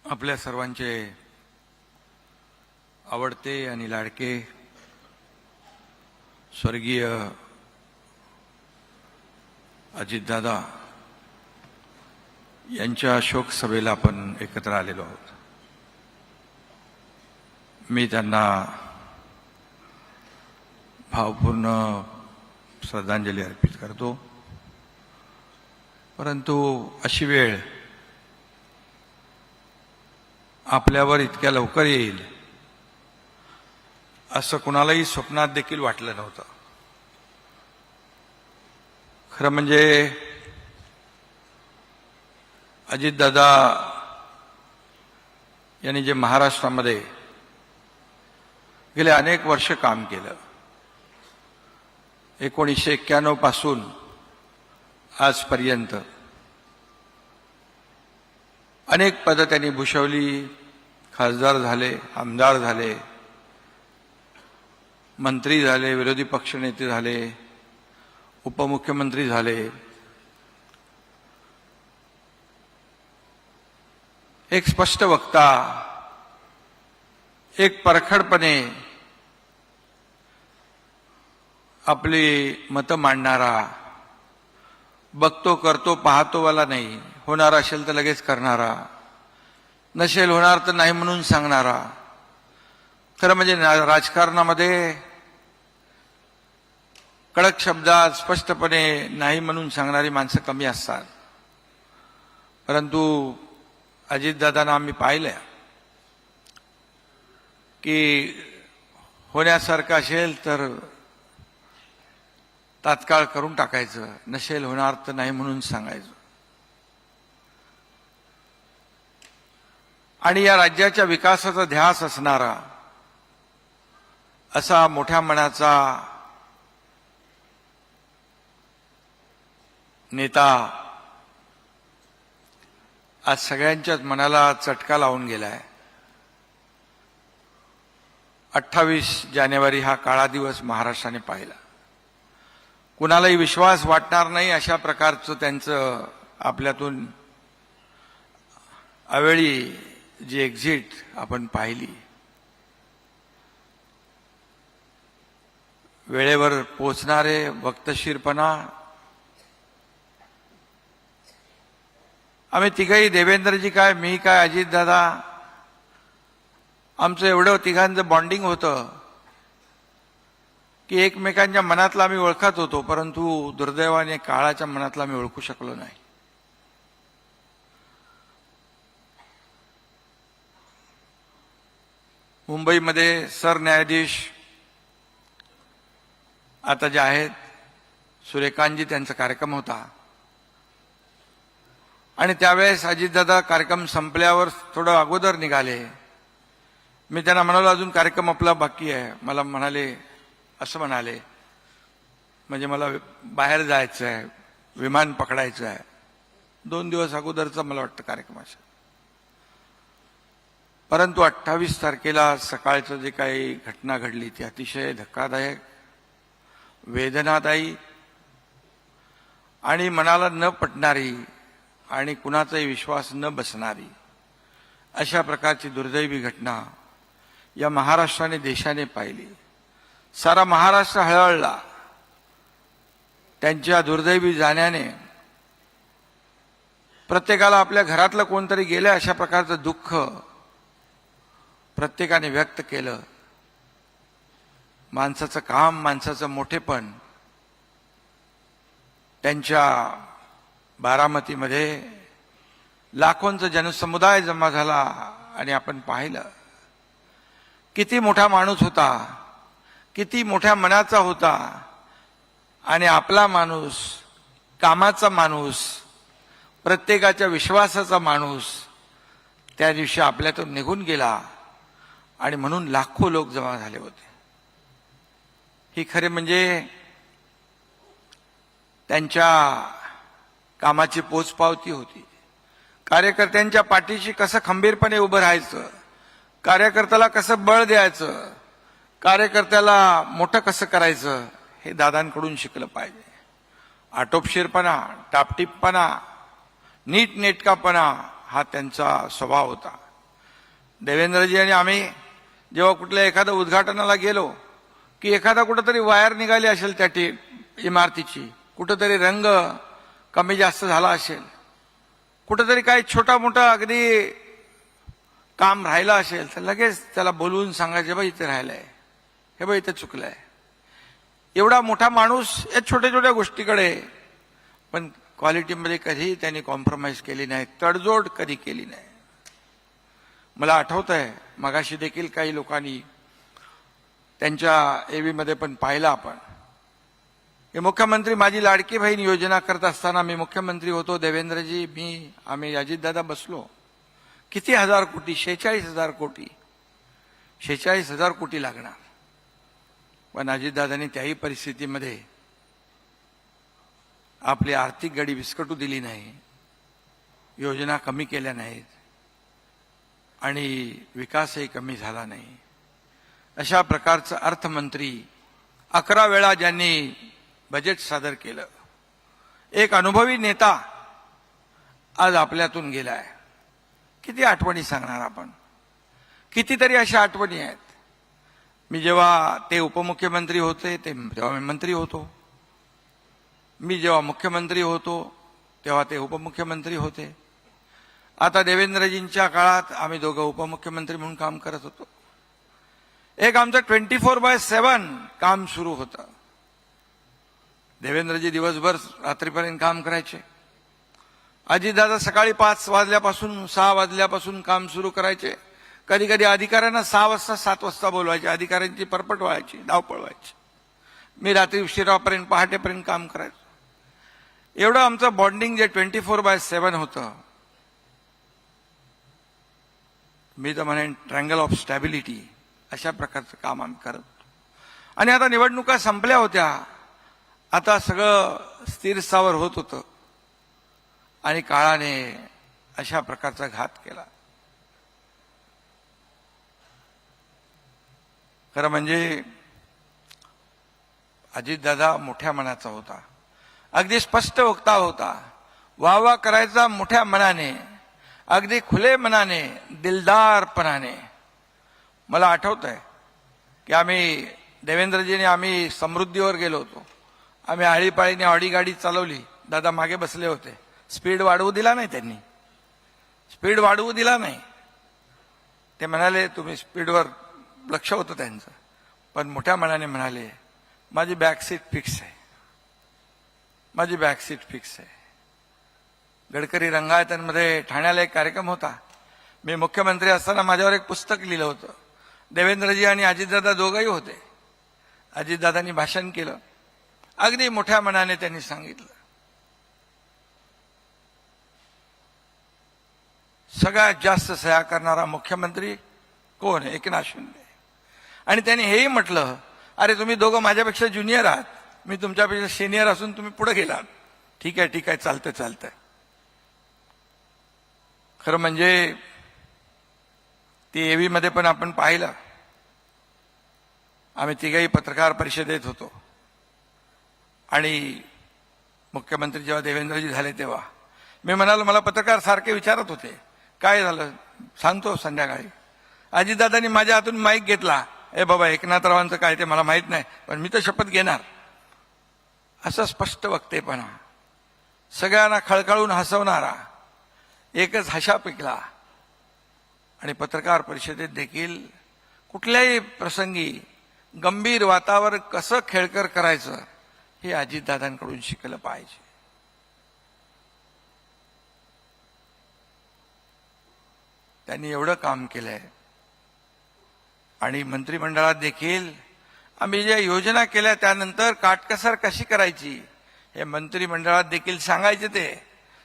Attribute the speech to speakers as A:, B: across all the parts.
A: आपल्या सर्वांचे आवडते आणि लाडके स्वर्गीय अजितदादा यांच्या शोक सभेला आपण एकत्र आलेलो आहोत। मी त्यांना भावपूर्ण श्रद्धांजली अर्पित करतो। परंतु अशी वेळ आपल्यावर इतक्या लवकर येईल असं कुणालाही स्वप्नात देखील वाटलं नव्हतं। खरं म्हणजे अजितदादा यांनी जे महाराष्ट्रामध्ये गेले अनेक वर्ष काम केलं, 1991 पासून आजपर्यंत अनेक पदं त्यांनी भूषवली, खासदार झाले, आमदार झाले, मंत्री झाले, विरोधी पक्षनेते झाले, उपमुख्यमंत्री झाले। एक स्पष्ट वक्ता, एक परखडपणे आपली मतं मांडणारा, बघतो करतो पाहतोवाला नाही, होणार असेल तर लगेच करणारा, नसेल होणार तर नाही म्हणून सांगणारा। खरं म्हणजे राजकारणामध्ये कडक शब्दात स्पष्टपणे नाही म्हणून सांगणारी माणसं कमी असतात। परंतु अजितदादांना आम्ही पाहिलं की होण्यासारखं असेल तर तात्काळ करून टाकायचं, नसेल होणार तर नाही म्हणून सांगायचं। आणि या राज्याच्या विकासाचा ध्यास असणारा असा मोठ्या मनाचा नेता आज सगळ्यांच्याच मनाला चटका लावून गेलाय। 28 जानेवारी हा काळा दिवस महाराष्ट्राने पाहिला। कुणालाही विश्वास वाटणार नाही अशा प्रकारचं त्यांचं आपल्यातून अवेळी जी एक्झिट आपण पाहिली, वेळेवर पोचणारे, वक्तशीरपणा। आम्ही तिघही, देवेंद्रजी काय, मी काय, अजितदादा, आमचं एवढं तिघांचं बॉन्डिंग होतं की एकमेकांच्या मनातला आम्ही ओळखत होतो, परंतु दुर्दैवाने काळाच्या मनातला आम्ही ओळखू शकलो नाही। मुंबईमध्ये सरन्यायाधीश आता जे आहेत सूर्यकांतजी, त्यांचा कार्यक्रम होता आणि त्यावेळेस अजितदादा कार्यक्रम संपल्यावर थोडं अगोदर निघाले। मी त्यांना म्हणालो अजून कार्यक्रम आपला बाकी आहे। मला म्हणाले, असं म्हणाले, म्हणजे मला बाहेर जायचं आहे, विमान पकडायचं आहे। 2 दिवस अगोदरचा मला वाटतं कार्यक्रम असेल। परंतु 28 तारखेला सकाळचं जे काही घटना घडली ती अतिशय धक्कादायक, वेदनादायी आणि मनाला न पटणारी आणि कुणाचाही विश्वास न बसणारी अशा प्रकारची दुर्दैवी घटना या महाराष्ट्राने, देशाने पाहिली। सारा महाराष्ट्र हळहळला त्यांच्या दुर्दैवी जाण्याने। प्रत्येकाला आपल्या घरातलं कोणतरी गेलं अशा प्रकारचं दुःख प्रत्येकाने व्यक्त केलं। माणसाचं काम, माणसाचं मोठेपण त्यांच्या बारामतीमध्ये लाखोंचा जनसमुदाय जमा झाला आणि आपण पाहिलं किती मोठा माणूस होता, किती मोठ्या मनाचा होता आणि आपला माणूस, कामाचा माणूस, प्रत्येकाच्या विश्वासाचा माणूस त्या दिवशी आपल्यातून निघून गेला आणि म्हणून लाखो लोक जमा झाले होते। ही खरे म्हणजे त्यांच्या कामाची पोचपावती होती। कार्यकर्त्यांच्या पाठीशी कसं खंबीरपणे उभं राहायचं, कार्यकर्त्याला कसं बळ द्यायचं, कार्यकर्त्याला मोठं कसं करायचं, हे दादांकडून शिकलं पाहिजे। आटोपशीरपणा, टापटीपपणा, नीटनेटकापणा हा त्यांचा स्वभाव होता। देवेंद्रजी आणि आम्ही जेव्हा कुठल्या एखाद्या उद्घाटनाला गेलो की एखादा कुठंतरी वायर निघाली असेल त्या इमारतीची, कुठंतरी रंग कमी जास्त झाला असेल, कुठंतरी काही छोटा मोठा अगदी काम राहिलं असेल तर लगेच त्याला बोलवून सांगायचं, बाई इथे राहिलंय, हे बाई इथे चुकलंय. एवढा मोठा माणूस या छोट्या छोट्या गोष्टीकडे, पण क्वालिटीमध्ये कधीही त्यांनी कॉम्प्रोमाइज केली नाही, तडजोड कधी केली नाही. मला आठवत आहे मगाशी देखील काही लोकांनी त्यांच्या एव्हीमध्ये पण पाहिलं आपण, हे मुख्यमंत्री माझी लाडकी बहीण योजना करत असताना मी मुख्यमंत्री होतो, देवेंद्रजी आम्ही अजितदादा बसलो, किती हजार कोटी, 46,000 कोटी, 46,000 कोटी लागणार. पण अजितदादांनी त्याही परिस्थितीमध्ये आपली आर्थिक गडी विस्कटू दिली नाही, योजना कमी केल्या नाहीत आणि विकासही कमी झाला नाही. अशा प्रकारचं अर्थमंत्री 11 वेळा ज्यांनी बजेट सादर केलं, एक अनुभवी नेता आज आपल्यातून गेलाय. किती आठवणी सांगणार आपण, कितीतरी अशा आठवणी आहेत. मी जेव्हा ते उपमुख्यमंत्री होते तेव्हा मी मंत्री होतो, मी जेव्हा मुख्यमंत्री होतो तेव्हा ते उपमुख्यमंत्री होते. आता देवेंद्रजींच्या काळात आम्ही दोघं उपमुख्यमंत्री म्हणून काम करत होतो. एक आमचं 24/7 काम सुरू होतं. देवेंद्रजी दिवसभर रात्रीपर्यंत काम करायचे, अजितदादा सकाळी 5 वाजल्यापासून 6 वाजल्यापासून काम सुरू करायचे. कधी कधी अधिकाऱ्यांना 6 वाजता 7 वाजता बोलवायचे, अधिकाऱ्यांची परपट व्हायची, धावपळ व्हायची. मी रात्री उशिरापर्यंत पहाटेपर्यंत काम करायचो. एवढं आमचं बॉन्डिंग जे 24/7 होतं, मी तर म्हणेन ट्रँगल ऑफ स्टॅबिलिटी, अशा प्रकारचं काम आम्ही करत होतो. आणि आता निवडणुका संपल्या होत्या, आता सगळं स्थिर स्थावर होत होतं आणि काळाने अशा प्रकारचा घात केला. खरं म्हणजे अजितदादा मोठ्या मनाचा होता, अगदी स्पष्ट वक्ता होता, वाह करायचा मोठ्या मनाने, अगदी खुले मनाने, दिलदारपणाने. मला आठवत आहे की देवेंद्रजीने आम्ही समृद्धीवर गेलो होतो. आम्ही आळीपाळीने ऑडी गाडी चालवली, दादा मागे बसले होते. स्पीड वाढवू दिला नाही त्यांनी, स्पीड वाढवू दिला नाही. ते म्हणाले, तुम्ही स्पीडवर लक्ष होतं त्यांचं, पण मोठ्या मनाने म्हणाले, माझी बॅक सीट फिक्स आहे, माझी बॅक सीट फिक्स आहे. गडकरी रंगायतांमध्ये ठाण्याला एक कार्यक्रम होता. मी मुख्यमंत्री असताना माझ्यावर एक पुस्तक लिहिलं होतं. देवेंद्रजी आणि अजितदादा दोघंही होते. अजितदादांनी भाषण केलं, अगदी मोठ्या मनाने त्यांनी सांगितलं. सगळ्यात जास्त सह्या करणारा मुख्यमंत्री कोण? एकनाथ शिंदे. आणि त्यांनी हेही म्हटलं, अरे तुम्ही दोघं माझ्यापेक्षा ज्युनियर आहात, मी तुमच्यापेक्षा सिनियर असून तुम्ही पुढे गेलात, ठीक आहे ठीक आहे, चालतंय चालतंय. खरं म्हणजे ती एव्ही मध्ये पण आपण पाहिलं, आम्ही तिघही पत्रकार परिषदेत होतो आणि मुख्यमंत्री जेव्हा देवेंद्रजी झाले तेव्हा मी म्हणालो, मला पत्रकार सारखे विचारत होते काय झालं, सांगतो संध्याकाळी. अजितदादांनी माझ्या हातून माईक घेतला, ए बाबा एकनाथरावांचं काय ते मला माहित नाही, पण मी तर शपथ घेणार. असं स्पष्ट वक्तेपणा, सगळ्यांना खळखळून हसवणारा, एकच हशा पिकला. आणि पत्रकार परिषदेत देखील कुठल्याही प्रसंगी गंभीर वातावरण कसं खेळकर करायचं हे अजितदादांकडून शिकलं पाहिजे. त्यांनी एवढं काम केलंय. आणि मंत्रिमंडळात देखील आम्ही ज्या योजना केल्या त्यानंतर काटकसर कशी करायची हे मंत्रिमंडळात देखील सांगायचे. ते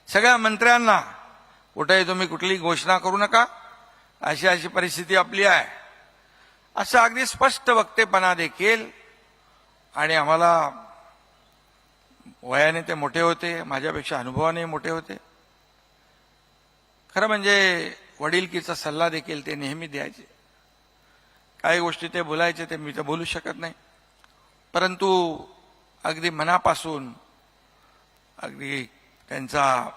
A: सगळ्या मंत्र्यांना, कुठेही तुम्ही कुठली घोषणा करू नका, अशी अशी परिस्थिती आपली आहे, असं अगदी स्पष्ट वक्तेपणा देखील. आणि आम्हाला वयाने ते मोठे होते, माझ्यापेक्षा अनुभवाने मोठे होते. खरं म्हणजे वडिलकीचा सल्ला देखील ते नेहमी द्यायचे. काही गोष्टी ते बोलायचे ते मी तर बोलू शकत नाही, परंतु अगदी मनापासून, अगदी त्यांचा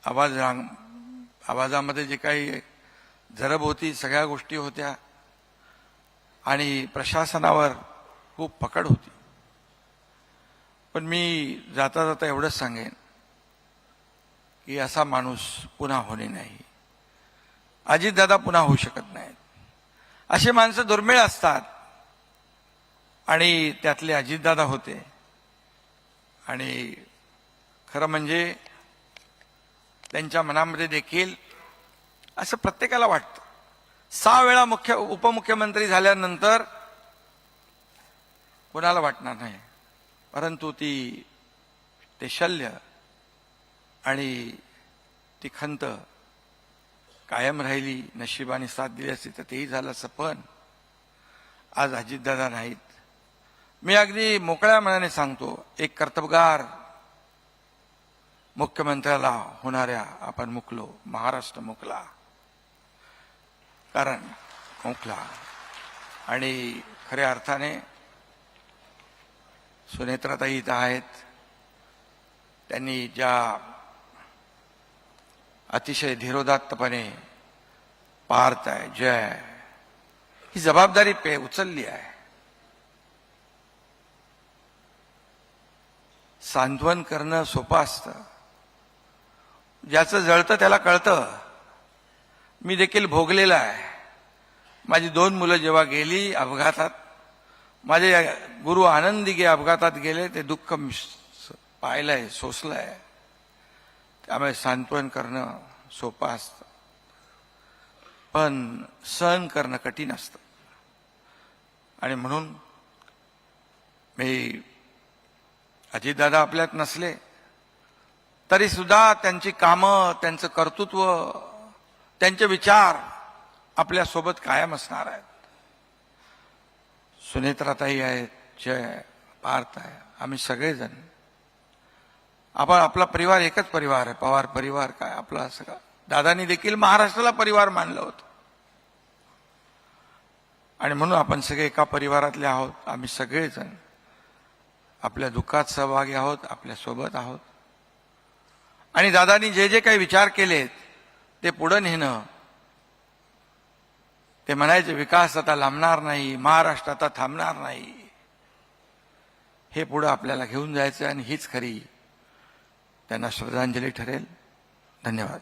A: आवाजामध्ये जे काही जरबोती सगळ्या गोष्टी होत्या आणि प्रशासनावर खूप पकड होती. पण मी जाता जाता एवढंच सांगेन की असा माणूस पुन्हा होणे नाही. अजितदादा पुन्हा होऊ शकत नाहीत. अशी माणसं दुर्मिळ असतात आणि त्यातले अजितदादा होते. आणि खरं म्हणजे त्यांच्या मनामध्ये देखील असं प्रत्येकाला वाटतं. 6 वेळा उपमुख्यमंत्री झाल्यानंतर कोणाला वाटणार नाही, परंतु ते शल्य आणि ती खंत कायम राहिली. नशिबाने साथ दिली असती तर तेही झालं असं. पण आज अजितदादा नाहीत. मी अगदी मोकळ्या मनाने सांगतो, एक कर्तबगार मुख्यमंत्र्याला होणाऱ्या आपण मुकलो. महाराष्ट्र मुकला, कारण मुकला. आणि खऱ्या अर्थाने सुनेत्राताई इथं आहेत. त्यांनी ज्या अतिशय धीरोदात्तपणे पार्थ आहे, जय ही जबाबदारी उचलली आहे. सांत्वन करणं सोपं असतं. ज्याचं जळतं त्याला कळतं. मी देखील भोगलेलं आहे. माझी 2 मुलं जेव्हा गेली अपघातात, माझे गुरु आनंदी अपघातात गेले, ते दुःख पाहिलंय, सोसलंय. त्यामुळे सांत्वन करणं सोपं असतं, पण सहन करणं कठीण असतं. आणि म्हणून मी अजितदादा आपल्यात नसले तरी सुद्धा त्यांची कामं, त्यांचं कर्तृत्व, त्यांचे विचार आपल्या सोबत कायम असणार आहेत. सुनेत्राताई आहेत, जय, पार्थ आहे, आम्ही सगळेजण. आपला परिवार एकच परिवार आहे. पवार परिवार काय आपला सगळा. दादांनी देखील महाराष्ट्राला परिवार मानलं होतं. आणि म्हणून आपण सगळे एका परिवारातले आहोत. आम्ही सगळेजण आपल्या दुःखात सहभागी आहोत, आपल्या सोबत आहोत. आणि दादांनी जे जे काही विचार केलेत ते पुढे नेणं. ते म्हणायचे विकास आता लांबणार नाही, महाराष्ट्र आता थांबणार नाही. हे पुढे आपल्याला घेऊन जायचं आणि हीच खरी त्यांना श्रद्धांजली ठरेल. धन्यवाद.